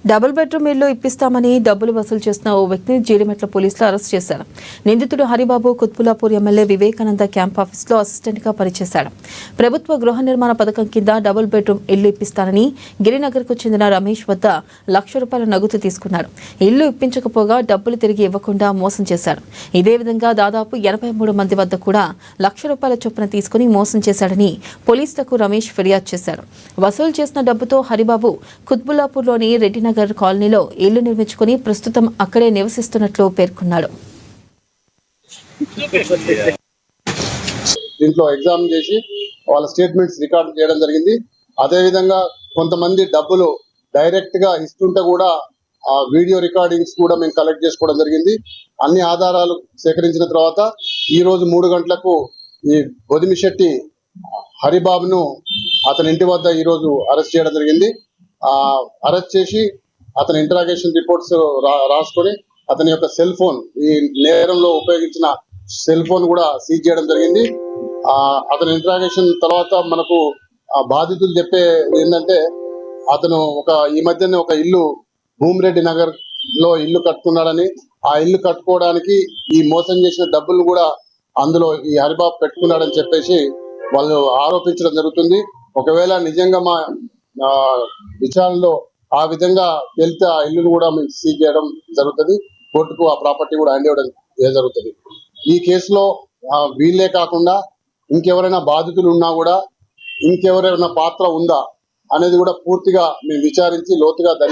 Double bedroom ఇల్లు ఇప్పిస్తామని డబ్బులు వసూలు చేసిన ఓ వ్యక్తిని జీడిమెట్ల పోలీసులు అరెస్ట్ చేశారు. నిందితుడు హరిబాబు కుత్బుల్లాపూర్ ఎమ్మెల్యే వివేకానంద క్యాంప్ ఆఫీసులో అసిస్టెంట్గా పనిచేశాడు. ప్రభుత్వ గృహ నిర్మాణ పథకం కింద డబుల్ బెడ్రూమ్ ఇల్లు ఇప్పిస్తానని గిరినగర్కు చెందిన రమేష్ వద్ద ₹1,00,000 నగదు తీసుకున్నాడు. ఇల్లు ఇప్పించకపోగా డబ్బులు తిరిగి ఇవ్వకుండా మోసం చేశాడు. ఇదే విధంగా దాదాపు 83 మంది వద్ద కూడా ₹1,00,000 చొప్పున తీసుకుని మోసం చేశాడని పోలీసులకు రమేష్ ఫిర్యాదు చేశారు. వసూలు చేసిన డబ్బుతో హరిబాబు కుత్బుల్లాపూర్లోని రెడ్డినగర్ కాలనీలో ఇల్లు నిర్మించుకుని ప్రస్తుతం అక్కడే నివసిస్తున్నట్లు పేర్కొన్నాడు. దీంట్లో ఎగ్జామ్ చేసి వాళ్ళ స్టేట్మెంట్స్ రికార్డ్ చేయడం జరిగింది. అదే విధంగా కొంతమంది డబ్బులు డైరెక్ట్ గా ఇస్తుంటే కూడా ఆ వీడియో రికార్డింగ్స్ కూడా మేము కలెక్ట్ చేసుకోవడం జరిగింది. అన్ని ఆధారాలు సేకరించిన తర్వాత ఈ రోజు 3 గంటలకు ఈ బొదిమిశెట్టి హరిబాబును అతని ఇంటి వద్ద ఈ రోజు అరెస్ట్ చేయడం జరిగింది. అరెస్ట్ చేసి అతని ఇంటరాగేషన్ రిపోర్ట్స్ రాసుకొని అతని యొక్క సెల్ ఫోన్, ఈ నేరంలో ఉపయోగించిన సెల్ ఫోన్ కూడా సీజ్ చేయడం జరిగింది. అతని ఇంటరాగేషన్ తర్వాత మనకు బాధితులు చెప్పే ఏంటంటే అతను ఈ మధ్యనే ఒక ఇల్లు భూమిరెడ్డి నగర్ లో ఇల్లు కట్టుకున్నాడని, ఆ ఇల్లు కట్టుకోవడానికి ఈ మోసం చేసిన డబ్బులు కూడా అందులో ఈ హరిబాబు పెట్టుకున్నాడని చెప్పేసి వాళ్ళు ఆరోపించడం జరుగుతుంది. ఒకవేళ నిజంగా మా విచారణలో ఆ విధంగా వెళ్తే ఆ ఇల్లును కూడా మేము సీజ్ చేయడం జరుగుతుంది. కోర్టుకు ఆ ప్రాపర్టీ కూడా హ్యాండ్ ఇవ్వడం జరుగుతుంది. ఈ కేసులో వీళ్ళే కాకుండా ఇంకెవరైనా బాధితులు ఉన్నా కూడా ఇంకెవరైనా పాత్ర ఉందా అనేది కూడా పూర్తిగా మేము విచారించి లోతుగా